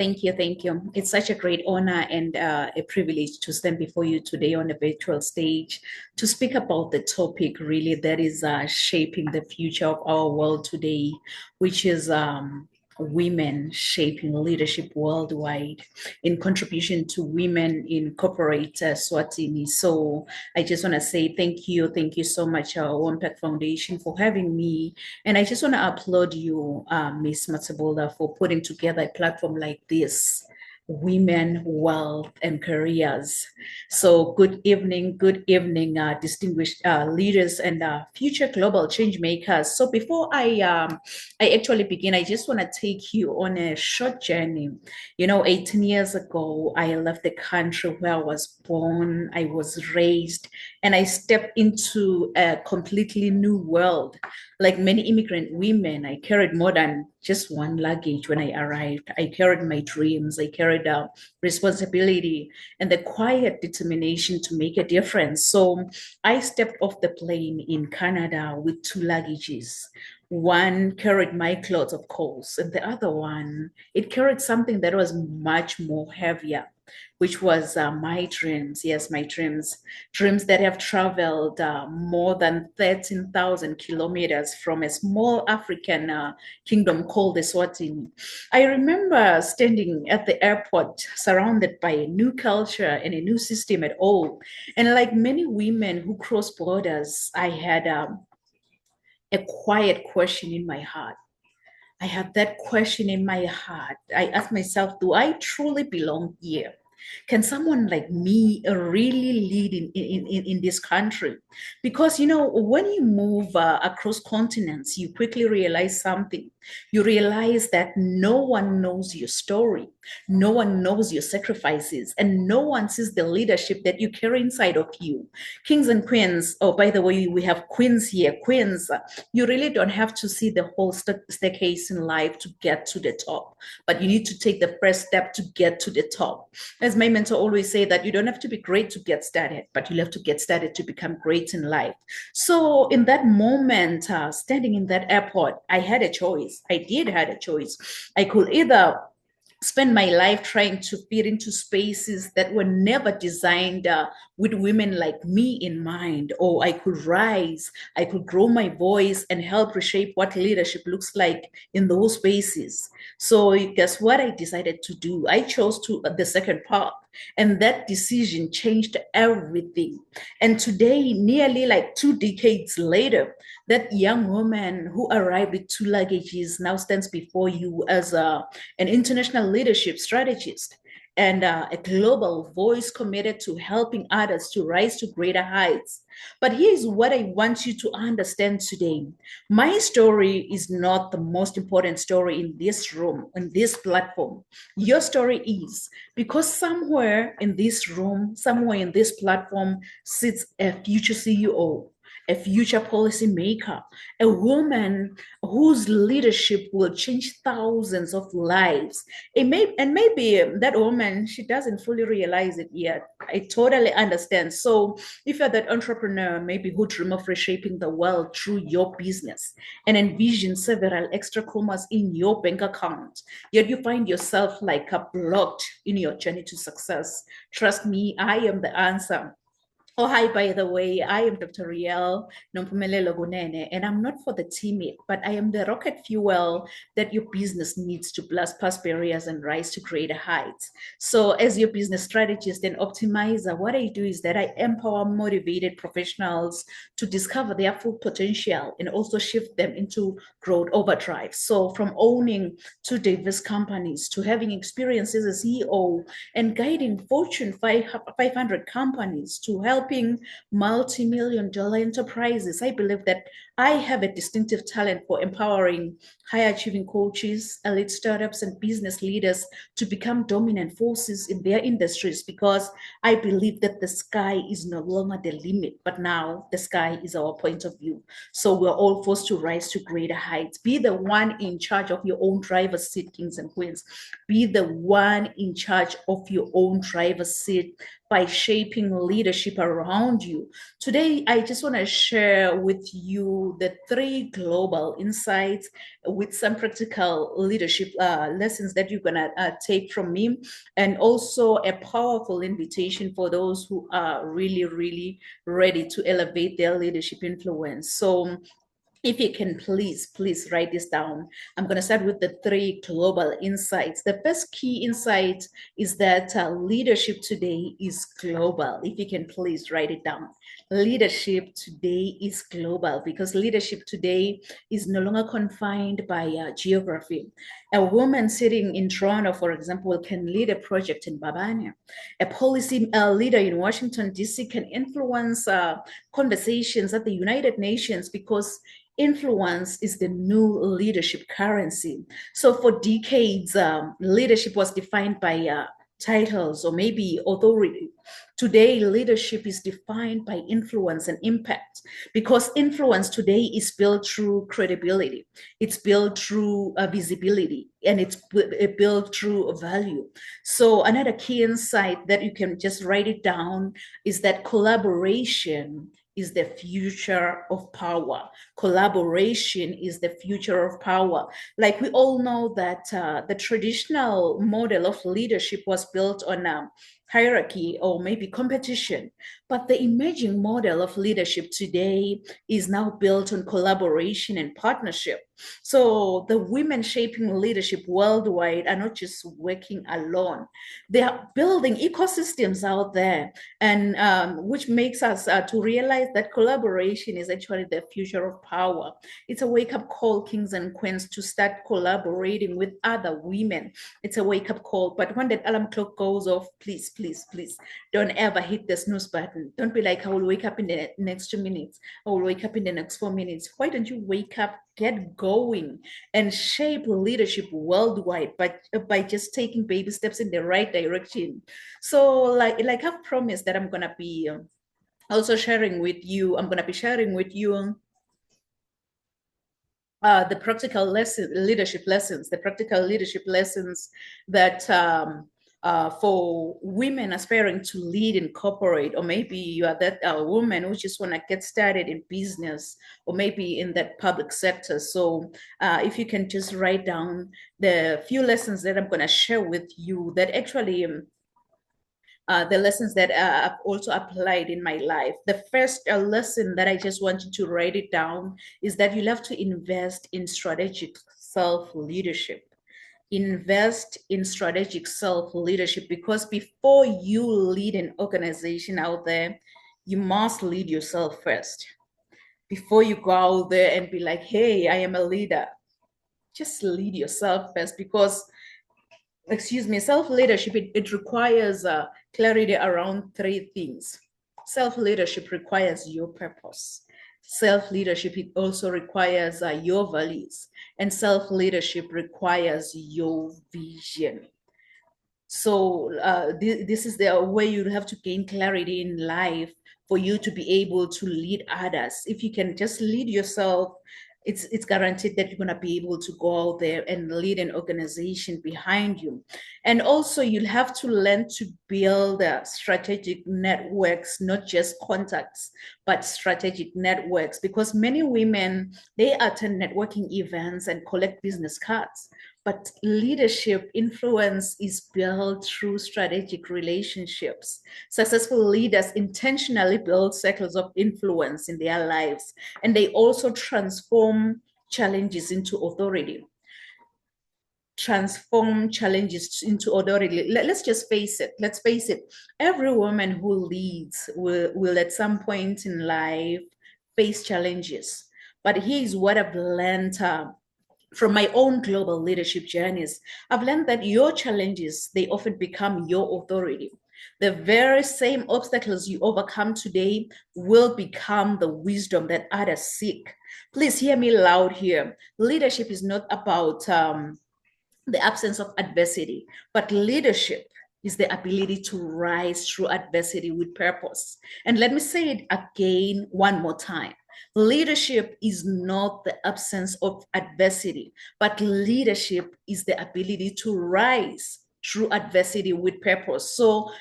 Thank you. Thank you. It's such a great honor and a privilege to stand before you today on a virtual stage to speak about the topic really that is shaping the future of our world today, which is women shaping leadership worldwide in contribution to women in corporate Swatini. So I just want to say thank you. Thank you so much, Wampek Foundation, for having me. And I just want to applaud you, Miss Matsabola, for putting together a platform like this, Women, Wealth, and Careers. So good evening, distinguished leaders and future global change makers. So before I actually begin, I just want to take you on a short journey. 18 years ago, I left the country where I was born, I was raised, and I stepped into a completely new world. Like many immigrant women, I carried more than just one luggage when I arrived. I carried my dreams, I carried responsibility, and the quiet determination to make a difference. So I stepped off the plane in Canada with two luggages. One carried my clothes, of course, and the other one, it carried something that was much more heavier, which was my dreams. Yes, my dreams that have traveled more than 13,000 kilometers from a small African kingdom called Eswatini. I remember standing at the airport surrounded by a new culture and a new system at all. And like many women who cross borders, I had a quiet question in my heart. I had that question in my heart. I asked myself, do I truly belong here? Can someone like me really lead in this country? Because, when you move across continents, you quickly realize something. You realize that no one knows your story, no one knows your sacrifices, and no one sees the leadership that you carry inside of you. Kings and queens, oh, by the way, we have queens here. Queens, you really don't have to see the whole staircase in life to get to the top, but you need to take the first step to get to the top. As my mentor always say, that you don't have to be great to get started, but you have to get started to become great in life. So in that moment, standing in that airport, I had a choice. I did had a choice. I could either spend my life trying to fit into spaces that were never designed with women like me in mind, or I could rise, I could grow my voice and help reshape what leadership looks like in those spaces. So guess what I decided to do? I chose to the second part, and that decision changed everything. And today, nearly like 2 decades later, that young woman who arrived with two luggages now stands before you as an international leadership strategist and a global voice committed to helping others to rise to greater heights. But here's what I want you to understand today. My story is not the most important story in this room, on this platform. Your story is, because somewhere in this room, somewhere in this platform sits a future CEO, a future policy maker, a woman whose leadership will change thousands of lives. And maybe that woman, she doesn't fully realize it yet. I totally understand. So if you're that entrepreneur, maybe who dream of reshaping the world through your business and envision several extra commas in your bank account, yet you find yourself like blocked in your journey to success, trust me, I am the answer. Oh, hi, by the way, I am Dr. Riel Nompumelelo Gunene, and I'm not for the timid, but I am the rocket fuel that your business needs to blast past barriers and rise to greater heights. So as your business strategist and optimizer, what I do is that I empower motivated professionals to discover their full potential and also shift them into growth overdrive. So from owning two diverse companies to having experience as a CEO and guiding Fortune 500 companies to helping multi-million dollar enterprises, I believe that I have a distinctive talent for empowering high achieving coaches, elite startups, and business leaders to become dominant forces in their industries, because I believe that the sky is no longer the limit, but now the sky is our point of view. So we're all forced to rise to greater heights. Be the one in charge of your own driver's seat, kings and queens. Be the one in charge of your own driver's seat by shaping leadership around you. Today, I just want to share with you you the three global insights with some practical leadership lessons that you're gonna take from me, and also a powerful invitation for those who are really, really ready to elevate their leadership influence. So if you can please write this down. I'm going to start with the three global insights. The first key insight is that leadership today is global. If you can please write it down. Leadership today is global, because leadership today is no longer confined by geography. A woman sitting in Toronto, for example, can lead a project in Babania. A policy leader in Washington, D.C. can influence conversations at the United Nations, because influence is the new leadership currency. So for decades, leadership was defined by titles or maybe authority. Today, leadership is defined by influence and impact, because influence today is built through credibility, it's built through visibility, and it's built through value. So another key insight that you can just write it down is that collaboration is the future of power. Collaboration is the future of power. Like we all know that the traditional model of leadership was built on hierarchy or maybe competition. But the emerging model of leadership today is now built on collaboration and partnership. So the women shaping leadership worldwide are not just working alone. They are building ecosystems out there, and which makes us to realize that collaboration is actually the future of power. It's a wake-up call, kings and queens, to start collaborating with other women. It's a wake-up call. But when that alarm clock goes off, please, please, please, don't ever hit the snooze button. Don't be like, I will wake up in the next 2 minutes. I will wake up in the next 4 minutes. Why don't you wake up, get going, and shape leadership worldwide by just taking baby steps in the right direction? So like I've promised that I'm gonna be also sharing with you, I'm gonna be sharing with you the practical leadership lessons, the practical leadership lessons that for women aspiring to lead in corporate, or maybe you are that woman who just want to get started in business, or maybe in that public sector. So if you can just write down the few lessons that I'm going to share with you, that actually the lessons that I've also applied in my life. The first lesson that I just want you to write it down is that you'll have to invest in strategic self-leadership. Invest in strategic self-leadership, because before you lead an organization out there, you must lead yourself first. Before you go out there and be like, hey, I am a leader, just lead yourself first, because self-leadership, it requires clarity around three things. Self-leadership requires your purpose. Self-leadership, it also requires your values. And self-leadership requires your vision. So this is the way you have to gain clarity in life for you to be able to lead others. If you can just lead yourself, it's guaranteed that you're going to be able to go out there and lead an organization behind you. And also you'll have to learn to build strategic networks, not just contacts, but strategic networks, because many women, they attend networking events and collect business cards. But leadership influence is built through strategic relationships. Successful leaders intentionally build circles of influence in their lives, and they also transform challenges into authority. Transform challenges into authority. Let's just face it. Let's face it. Every woman who leads will at some point in life face challenges. But here's what I've learned from my own global leadership journeys. I've learned that your challenges, they often become your authority. The very same obstacles you overcome today will become the wisdom that others seek. Please hear me loud here. Leadership is not about the absence of adversity, but leadership is the ability to rise through adversity with purpose. And let me say it again one more time. Leadership is not the absence of adversity, but leadership is the ability to rise through adversity with purpose. So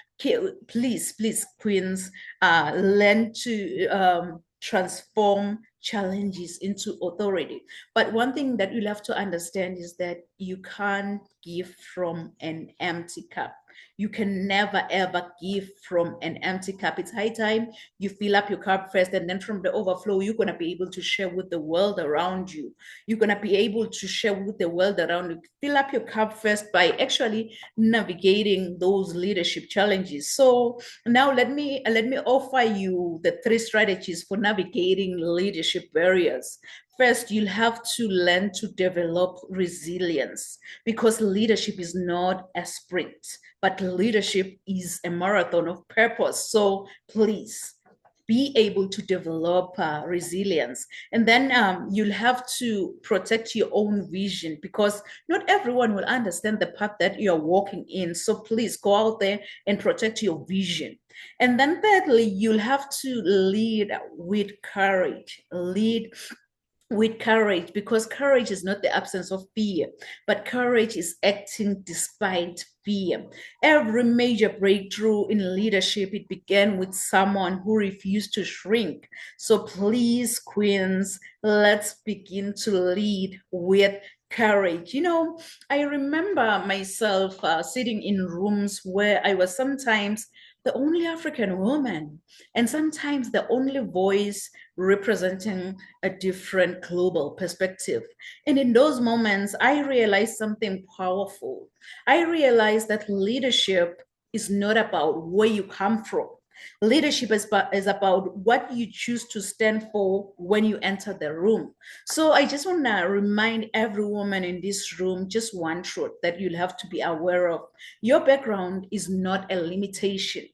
please, queens, learn to transform challenges into authority. But one thing that you'll have to understand is that you can't give from an empty cup. You can never ever give from an empty cup. It's high time you fill up your cup first, and then from the overflow, you're going to be able to share with the world around you. You're going to be able to share with the world around you. Fill up your cup first by actually navigating those leadership challenges. So now let me offer you the three strategies for navigating leadership barriers. First, you'll have to learn to develop resilience, because leadership is not a sprint, but leadership is a marathon of purpose. So please be able to develop resilience. And then you'll have to protect your own vision, because not everyone will understand the path that you're walking in. So please go out there and protect your vision. And then thirdly, you'll have to lead with courage. Lead with courage, because courage is not the absence of fear, but courage is acting despite fear. Every major breakthrough in leadership, it began with someone who refused to shrink. So please, queens, let's begin to lead with courage. I remember myself sitting in rooms where I was sometimes the only African woman, and sometimes the only voice representing a different global perspective. And in those moments, I realized something powerful. I realized that leadership is not about where you come from. Leadership is about what you choose to stand for when you enter the room. So I just want to remind every woman in this room just one truth that you'll have to be aware of. Your background is not a limitation.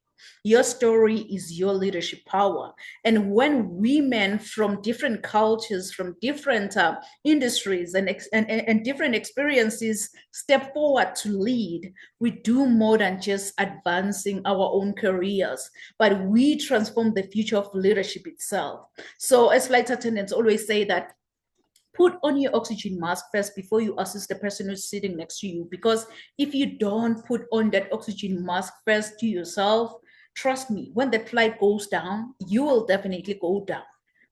Your story is your leadership power. And when women from different cultures, from different industries and different experiences step forward to lead, we do more than just advancing our own careers, but we transform the future of leadership itself. So as flight attendants always say that, put on your oxygen mask first before you assist the person who's sitting next to you. Because if you don't put on that oxygen mask first to yourself, trust me, when the flight goes down, you will definitely go down,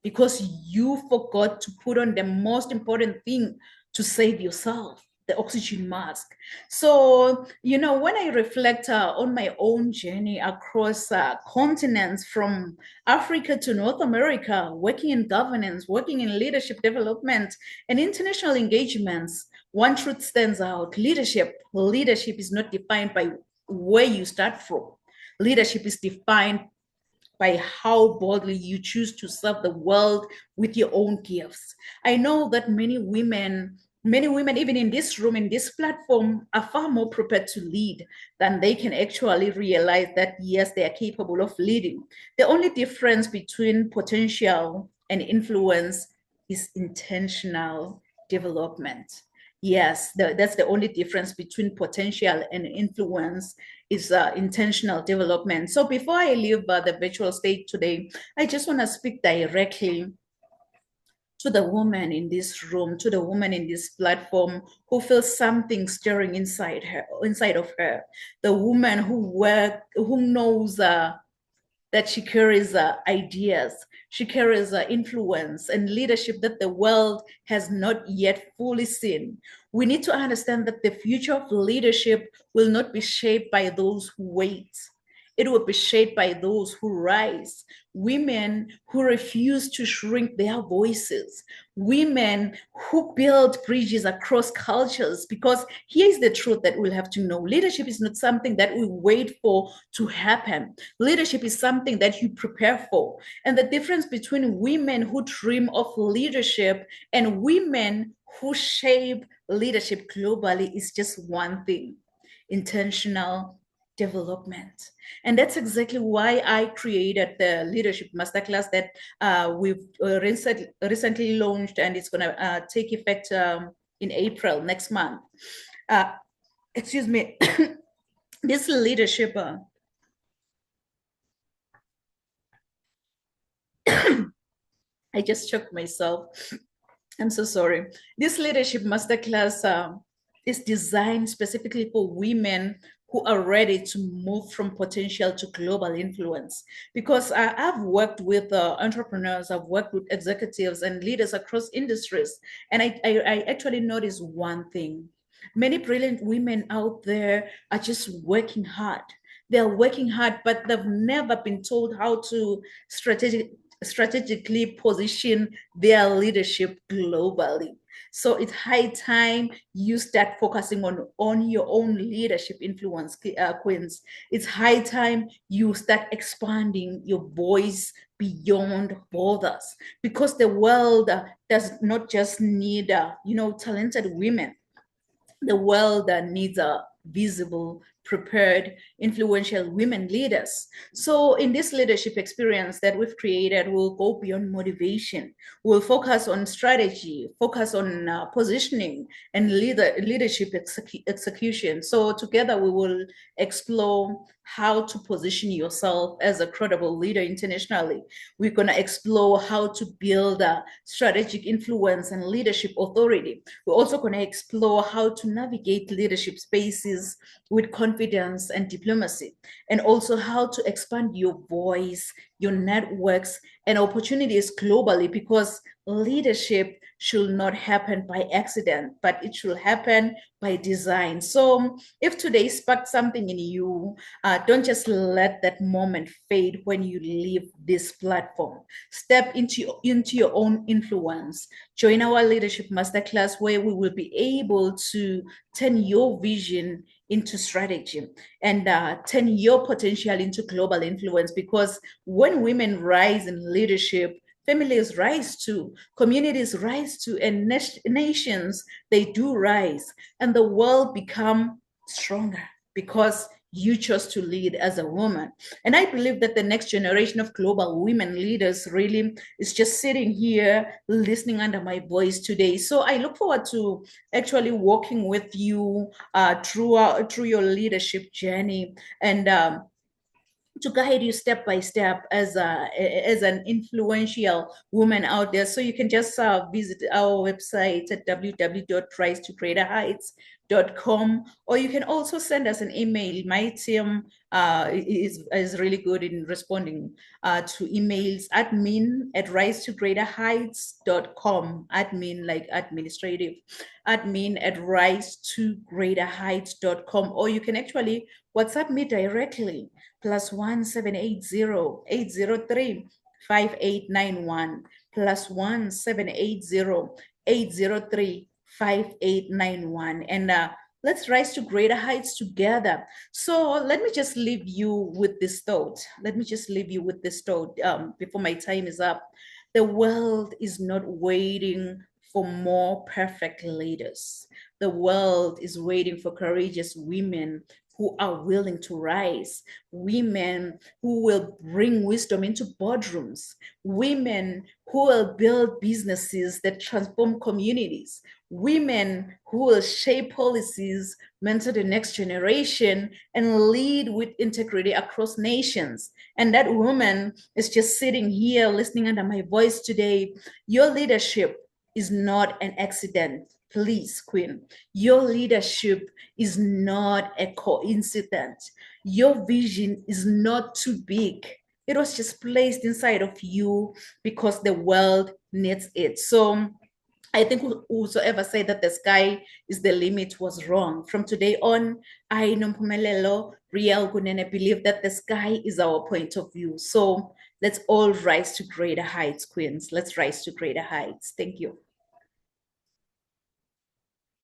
because you forgot to put on the most important thing to save yourself, the oxygen mask. So, when I reflect on my own journey across continents, from Africa to North America, working in governance, working in leadership development and international engagements, one truth stands out. Leadership is not defined by where you start from. Leadership is defined by how boldly you choose to serve the world with your own gifts. I know that many women, even in this room, in this platform, are far more prepared to lead than they can actually realize that, yes, they are capable of leading. The only difference between potential and influence is intentional development. Yes, that's the only difference between potential and influence is intentional development. So before I leave the virtual stage today, I just want to speak directly to the woman in this room, to the woman in this platform who feels something stirring inside of her. The woman who knows that she carries ideas, she carries influence and leadership that the world has not yet fully seen. We need to understand that the future of leadership will not be shaped by those who wait. It will be shaped by those who rise, women who refuse to shrink their voices, women who build bridges across cultures. Because here's the truth that we'll have to know: leadership is not something that we wait for to happen. Leadership is something that you prepare for. And the difference between women who dream of leadership and women who shape leadership globally is just one thing: intentional development. And that's exactly why I created the leadership masterclass that we've recently launched, and it's going to take effect in April next month. Excuse me. This leadership, I just choked myself. I'm so sorry. This leadership masterclass is designed specifically for women who are ready to move from potential to global influence. Because I've worked with entrepreneurs, I've worked with executives and leaders across industries, and I actually noticed one thing. Many brilliant women out there are just working hard. They're working hard, but they've never been told how to strategically position their leadership globally. So it's high time you start focusing on your own leadership influence, Queens. It's high time you start expanding your voice beyond borders, because the world does not just need, talented women. The world that needs a visible, prepared, influential women leaders. So in this leadership experience that we've created, we'll go beyond motivation. We'll focus on strategy, focus on positioning and leadership execution. So together we will explore how to position yourself as a credible leader internationally. We're going to explore how to build a strategic influence and leadership authority. We're also going to explore how to navigate leadership spaces with confidence and diplomacy, and also how to expand your voice, your networks, and opportunities globally, because leadership should not happen by accident, but it should happen by design. So if today sparked something in you, don't just let that moment fade when you leave this platform. Step into your own influence. Join our leadership masterclass, where we will be able to turn your vision into strategy and turn your potential into global influence. Because when women rise in leadership, families rise too, communities rise too, and nations, they do rise, and the world become stronger because you chose to lead as a woman. And I believe that the next generation of global women leaders really is just sitting here listening under my voice today. So I look forward to actually working with you through your leadership journey, and to guide you step by step as an influential woman out there. So you can just visit our website at www.risetogreaterheights.com, or you can also send us an email. My team is really good in responding to emails. Admin at risetogreaterheights.com. Admin like administrative. Admin at risetogreaterheights.com, or you can actually WhatsApp me directly, +1 780 803 5891, +1 780 803 5891, and let's rise to greater heights together. So let me just leave you with this thought. Before my time is up. The world is not waiting for more perfect leaders. The world is waiting for courageous women who are willing to rise, women who will bring wisdom into boardrooms, women who will build businesses that transform communities, women who will shape policies, mentor the next generation, and lead with integrity across nations. And that woman is just sitting here listening under my voice today. Your leadership is not an accident. Please, Queen, your leadership is not a coincidence. Your vision is not too big. It was just placed inside of you because the world needs it. So I think whosoever said that the sky is the limit was wrong. From today on, I, Nompumelelo Riel Gunene, believe that the sky is our point of view. So let's all rise to greater heights, Queens. Let's rise to greater heights. Thank you.